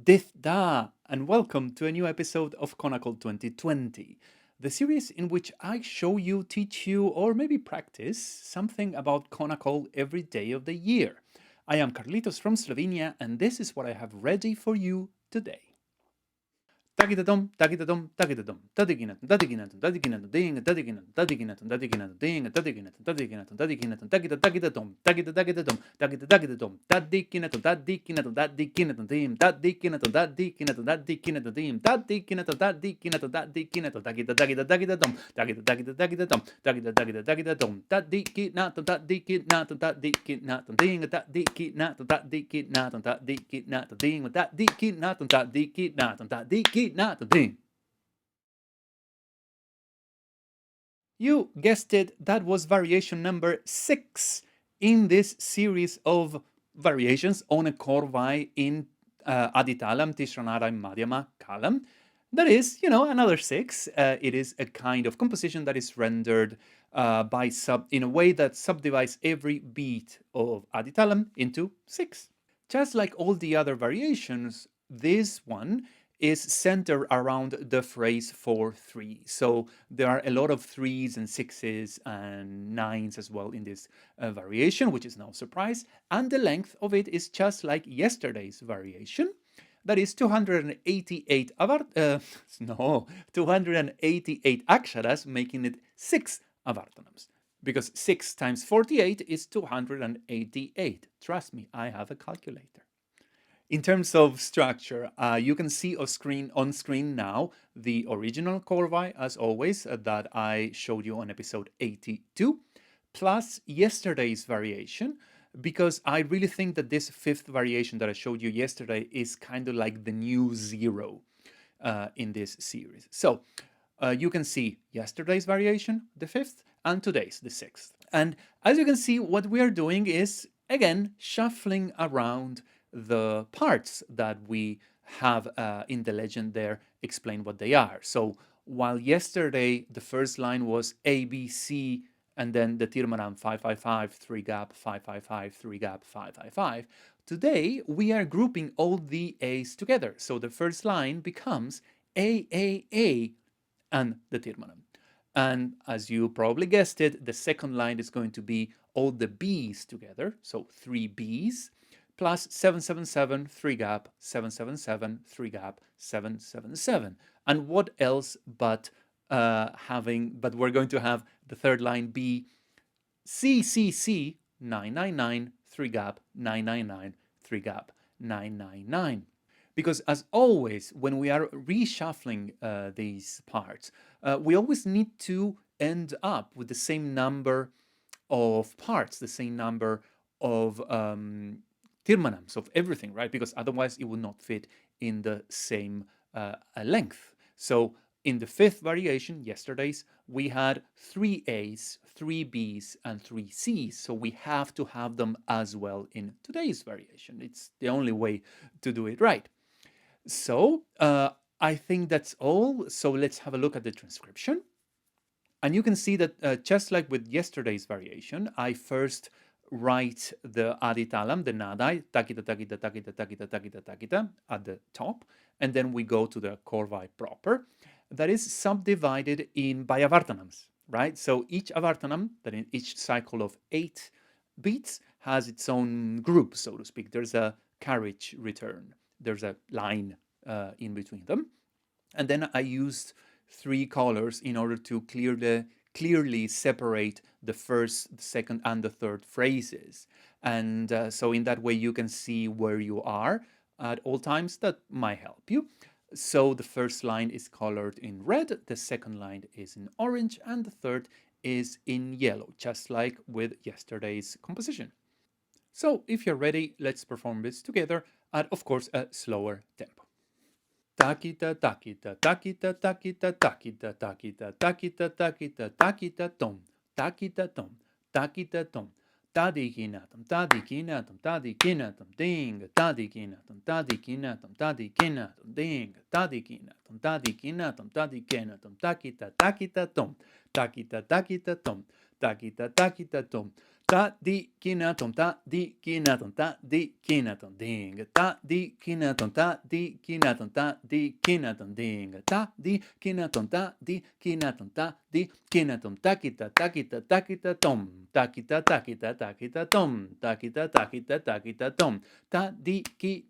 Dithda, and welcome to a new episode of Konnakol 2020, the series in which I show you, teach you, or maybe practice something about Konnakol every day of the year. I am Carlitos from Slovenia, and this is what I have ready for you today. ThakitaThom ThakitaThom ThakitaThom ThakitaThom ThakitaThom ThakitaThom ThakitaThom ThakitaThom ThakitaThom ThakitaThom ThakitaThom You guessed it, that was variation number 6 in this series of variations on a korvai in Aditalam, Tishra, Nadai, Madhyama, Kalam. That is, another 6. It is a kind of composition that is rendered in a way that subdivides every beat of Aditalam into 6. Just like all the other variations, this one is centered around the phrase 4-3. So there are a lot of 3s and 6s and 9s as well in this variation, which is no surprise. And the length of it is just like yesterday's variation. That is 288 288 aksharas, making it 6 avartanams. Because 6 times 48 is 288. Trust me, I have a calculator. In terms of structure, you can see on screen now the original korvai, as always, that I showed you on episode 82, plus yesterday's variation, because I really think that this 5th variation that I showed you yesterday is kind of like the new 0 in this series. So you can see yesterday's variation, the 5th, and today's, the 6th. And as you can see, what we are doing is, again, shuffling around the parts that we have in the legend there, explain what they are. So while yesterday the first line was A, B, C, and then the tirmanam 5-5-5, 3-gap, 5-5-5, 3-gap, 5-5-5, today we are grouping all the A's together. So the first line becomes A, A, A, and the tirmanam. And as you probably guessed it, the second line is going to be all the B's together, so 3 B's, plus 7-7-7, 3-gap, 7-7-7, 3-gap, 7-7-7. And what else but we're going to have the third line be C, C, C, 9-9-9, 3-gap, 9-9-9, 3-gap, 9-9-9. Because as always, when we are reshuffling these parts, we always need to end up with the same number of parts, the same number of tirmanams, of everything, right? Because otherwise it would not fit in the same length. So in the 5th variation, yesterday's, we had 3 A's, 3 B's, and 3 C's. So we have to have them as well in today's variation. It's the only way to do it right. So I think that's all. So let's have a look at the transcription. And you can see that just like with yesterday's variation, I first write the aditalam, the nadai, Thakita, Thakita, Thakita, Thakita, Thakita, Thakita, at the top, and then we go to the korvai proper. That is subdivided by avartanams, right? So each avartanam, that in each cycle of 8 beats, has its own group, so to speak. There's a carriage return. There's a line in between them. And then I used 3 colors in order to clearly separate the first, the second, and the third phrases. And so in that way, you can see where you are at all times. That might help you. So the first line is colored in red, the second line is in orange, and the third is in yellow, just like with yesterday's composition. So if you're ready, let's perform this together at, of course, a slower tempo. Thakita, Thakita, Thakita, Thakita, Thakita, Thakita, Thakita, Thakita, ThakitaThom ThakitaThom ThakitaThom ThadhikinathomThadhikinathomThadhikinathomDhing ThadhikinathomThadhikinathomThadhikinathomDhing ThadhikinathomThadhikinathomThadhikinathomThakitaThakitaThom ThakitaThakitaThom ThakitaThom ThadhikinathomThadhikinathomThadhikinathomDhing ThadhikinathomThadhikinathomThadhikinathomDhing ThakitaThom ThakitaThom ThakitaThom ThakitaThakitaThakitaThom ThadhikinathomThakitaThakitaThom ThadhikinathomThakitaThakitaThom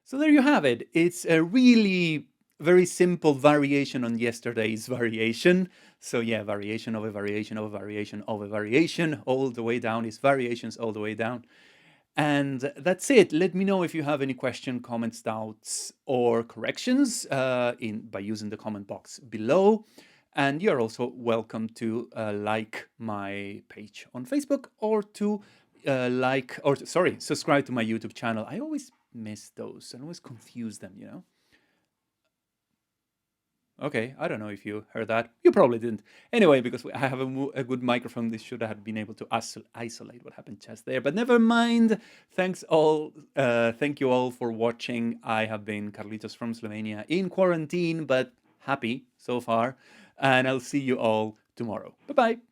So there you have it. It's a really very simple variation on yesterday's variation. So yeah, variation of a variation of a variation of a variation all the way down is variations all the way down. And that's it. Let me know if you have any question, comments, doubts, or corrections by using the comment box below. And you're also welcome to like my page on Facebook or to subscribe to my YouTube channel. I always miss those and always confuse them, you know. Okay, I don't know if you heard that. You probably didn't. Anyway, because I have a good microphone, this should have been able to isolate what happened just there. But never mind. Thanks all. Thank you all for watching. I have been Carlitos from Slovenia in quarantine, but happy so far. And I'll see you all tomorrow. Bye-bye.